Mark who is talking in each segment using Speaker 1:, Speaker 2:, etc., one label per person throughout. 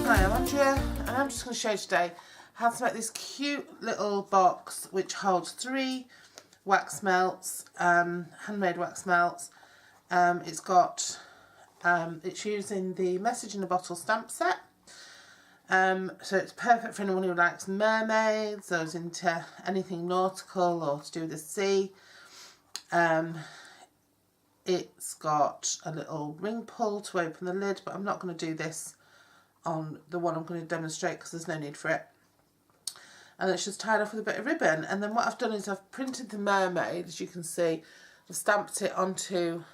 Speaker 1: Hi, I'm Andrea and I'm just going to show you today how to make this cute little box which holds 3 wax melts, handmade wax melts. It's using the Message in a Bottle stamp set. So it's perfect for anyone who likes mermaids, those into anything nautical or to do with the sea. It's got a little ring pull to open the lid, but I'm not going to do this on the one I'm going to demonstrate because there's no need for it. And it's just tied off with a bit of ribbon. And then what I've done is I've printed the mermaid, as you can see. I've stamped it onto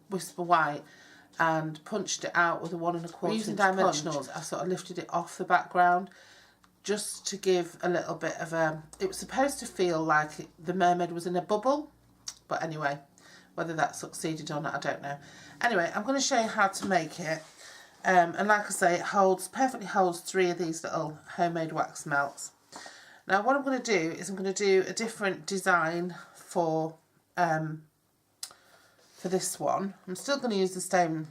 Speaker 1: Whisper White and punched it out with a 1 1/4 using dimensionals. I sort of lifted it off the background just to give a little bit of a... It was supposed to feel like the mermaid was in a bubble, but anyway, whether that succeeded or not, I don't know. Anyway, I'm going to show you how to make it. And like I say, it perfectly holds 3 of these little homemade wax melts. Now what I'm going to do is I'm going to do a different design for this one. I'm still going to use the same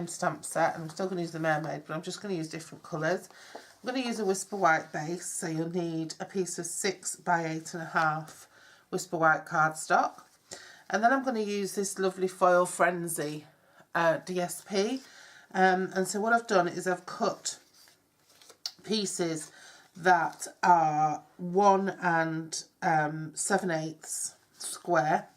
Speaker 1: stamp set, and I'm still going to use the mermaid, but I'm just going to use different colours. I'm going to use a Whisper White base, so you'll need a piece of 6 by 8.5 Whisper White cardstock. And then I'm going to use this lovely Foil Frenzy DSP. And so what I've done is I've cut pieces that are 1 7/8 square,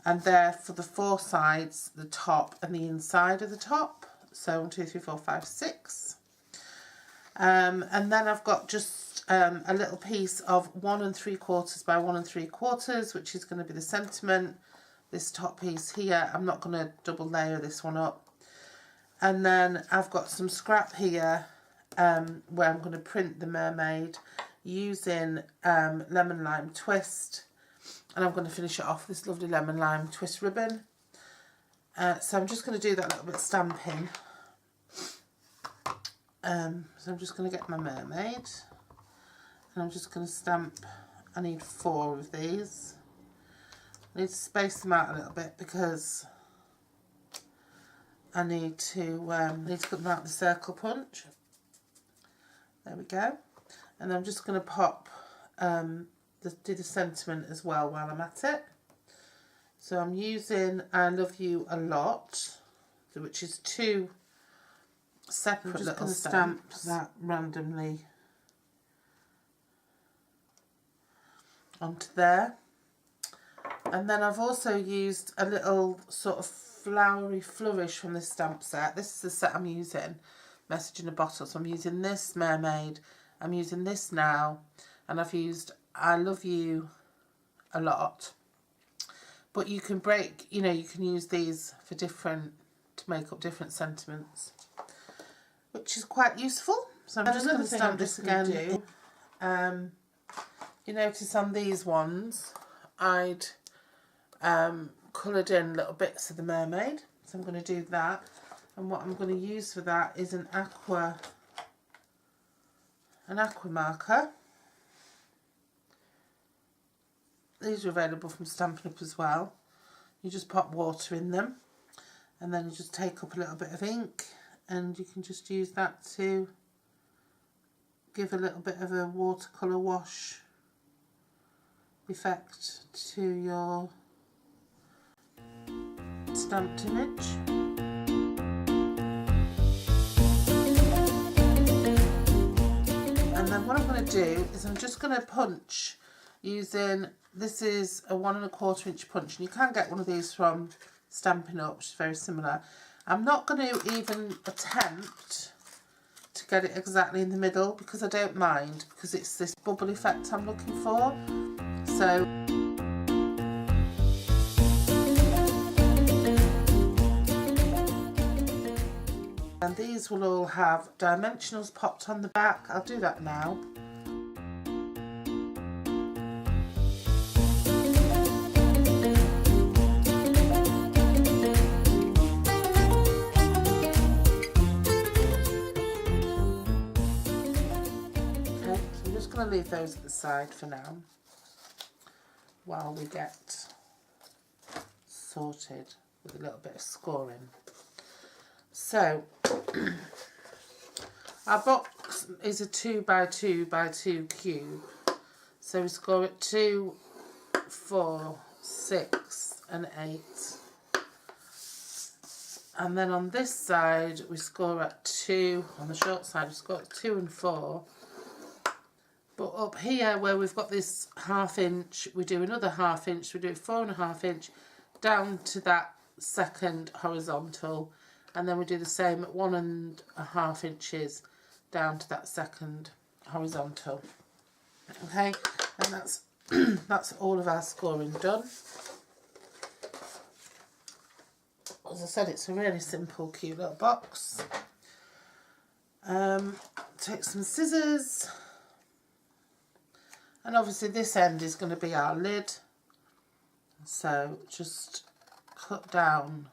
Speaker 1: and they're for the 4 sides, the top and the inside of the top. So 1, 2, 3, 4, 5, 6. And then I've got just a little piece of 1 3/4 by 1 3/4, which is going to be the sentiment. This top piece here, I'm not going to double layer this one up. And then I've got some scrap here where I'm going to print the mermaid using lemon lime twist, and I'm going to finish it off with this lovely lemon lime twist ribbon. So I'm just going to do that little bit of stamping. So I'm just going to get my mermaid, and I'm just going to stamp. I need 4 of these. I need to space them out a little bit because I need to cut them out with the circle punch. There we go. And I'm just going to pop do the sentiment as well while I'm at it. So I'm using I Love You a Lot, which is 2 separate little stamps. That randomly onto there. And then I've also used a little sort of flowery flourish from this stamp set. This is the set I'm using, Message in a Bottle. So I'm using this mermaid, I'm using this now, and I've used I Love You a Lot. But you can you can use these for to make up different sentiments, which is quite useful. So I'm just going to stamp this again. You notice on these ones, I'd coloured in little bits of the mermaid, so I'm going to do that. And what I'm going to use for that is an aqua marker. These are available from Stampin' Up as well. You just pop water in them, and then you just take up a little bit of ink, and you can just use that to give a little bit of a watercolour wash effect to your stamped image. And then what I'm going to do is I'm just going to punch using, this is a 1 1/4 inch punch, and you can get one of these from Stampin' Up, which is very similar. I'm not going to even attempt to get it exactly in the middle because I don't mind, because it's this bubble effect I'm looking for. So and these will all have dimensionals popped on the back. I'll do that now. Okay, so I'm just going to leave those at the side for now while we get sorted with a little bit of scoring. So Our box is a 2 by 2 by 2 cube. So we score at 2, 4, 6 and 8. And then on this side we score at 2, on the short side we score at 2 and 4. But up here where we've got this 1/2 inch, we do another 1/2 inch, we do 4.5 inch down to that second horizontal, and then we do the same at 1.5 inches down to that second horizontal. Okay, and that's that's all of our scoring done. As I said, it's a really simple, cute little box. Take some scissors, and obviously this end is going to be our lid, so just cut down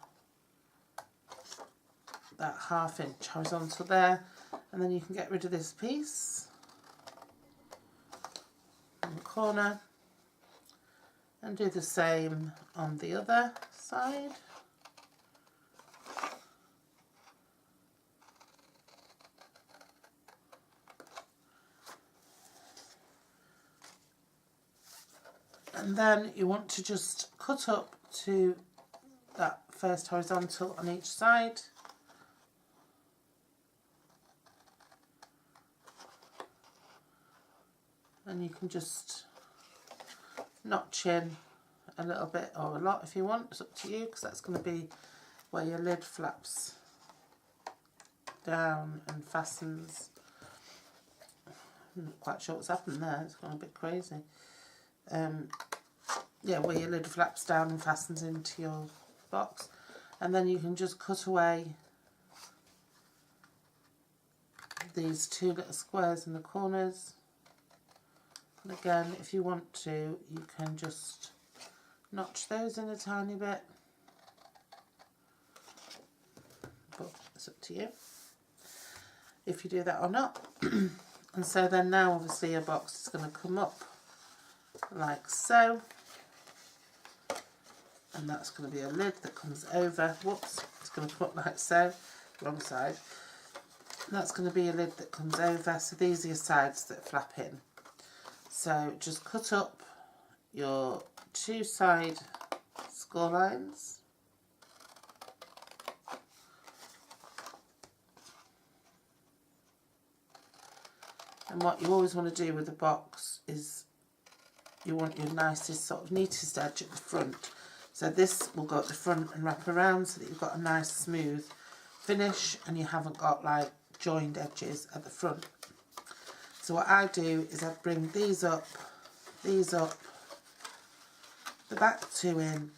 Speaker 1: that 1/2 inch horizontal there, and then you can get rid of this piece in the corner and do the same on the other side. And then you want to just cut up to that first horizontal on each side. And you can just notch in a little bit or a lot if you want, it's up to you, because that's going to be where your lid flaps down and fastens. I'm not quite sure what's happened there, it's gone a bit crazy. Yeah, where your lid flaps down and fastens into your box, and then you can just cut away these 2 little squares in the corners. And again, if you want to, you can just notch those in a tiny bit, but it's up to you if you do that or not. And so then now obviously your box is going to come up like so, and that's going to be a lid that comes over. Whoops, it's going to come up like so, wrong side. And that's going to be a lid that comes over, so these are your sides that flap in. So just cut up your 2 side score lines, and what you always want to do with the box is you want your nicest, sort of neatest edge at the front. So this will go at the front and wrap around so that you've got a nice smooth finish and you haven't got like joined edges at the front. So what I do is I bring these up, the back 2 in,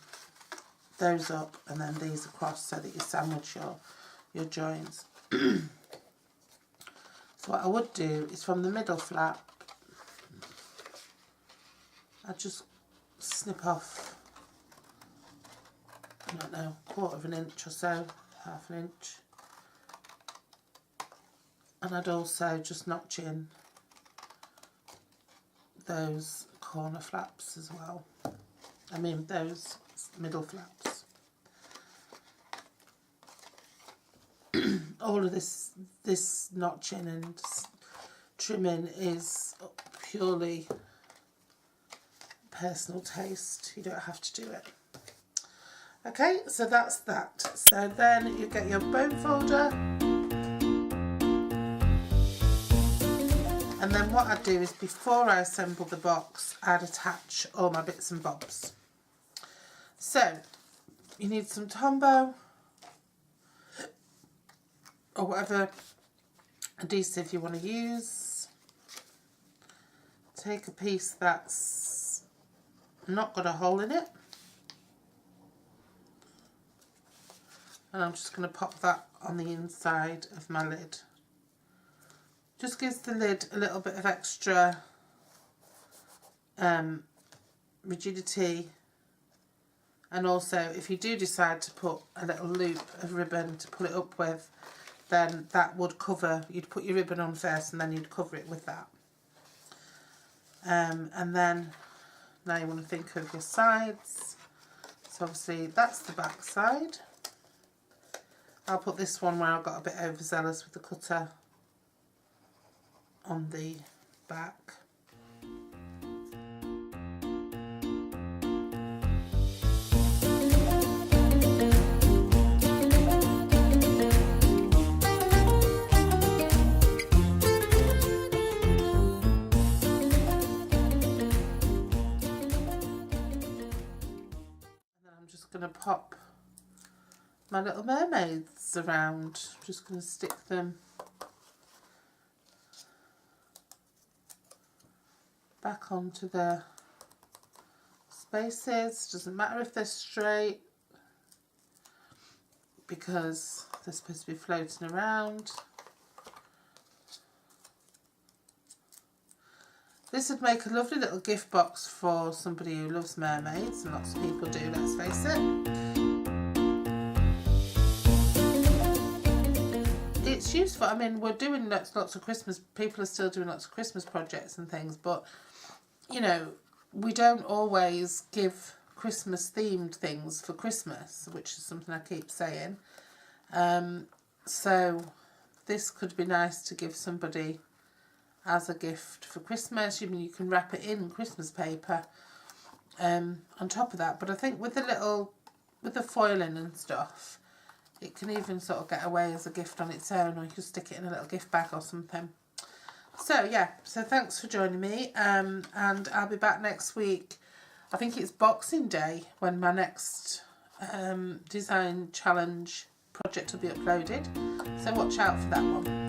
Speaker 1: those up, and then these across so that you sandwich your joins. So what I would do is from the middle flap, I just snip off, I don't know, 1/4 inch or so, 1/2 inch. And I'd also just notch in those corner flaps as well. I mean those middle flaps. All of this notching and trimming is purely personal taste. You don't have to do it. Okay, so that's that. So then you get your bone folder, and then what I'd do is before I assemble the box, I'd attach all my bits and bobs. So you need some Tombow or whatever adhesive you want to use. Take a piece that's not got a hole in it, and I'm just going to pop that on the inside of my lid. Just gives the lid a little bit of extra rigidity, and also if you do decide to put a little loop of ribbon to pull it up with, then that would cover, you'd put your ribbon on first and then you'd cover it with that. And then now you want to think of your sides. So obviously that's the back side. I'll put this one where I got a bit overzealous with the cutter on the back. I'm just going to pop my little mermaids around. I'm just going to stick them back onto the spaces. Doesn't matter if they're straight because they're supposed to be floating around. This would make a lovely little gift box for somebody who loves mermaids, and lots of people do, let's face it. It's useful. I mean, we're doing lots of Christmas, people are still doing lots of Christmas projects and things, but, you know, we don't always give Christmas themed things for Christmas, which is something I keep saying. So this could be nice to give somebody as a gift for Christmas. You can wrap it in Christmas paper on top of that, but I think with the foiling and stuff, it can even sort of get away as a gift on its own, or you can stick it in a little gift bag or something. So yeah, so thanks for joining me, and I'll be back next week. I think it's Boxing Day when my next design challenge project will be uploaded, so watch out for that one.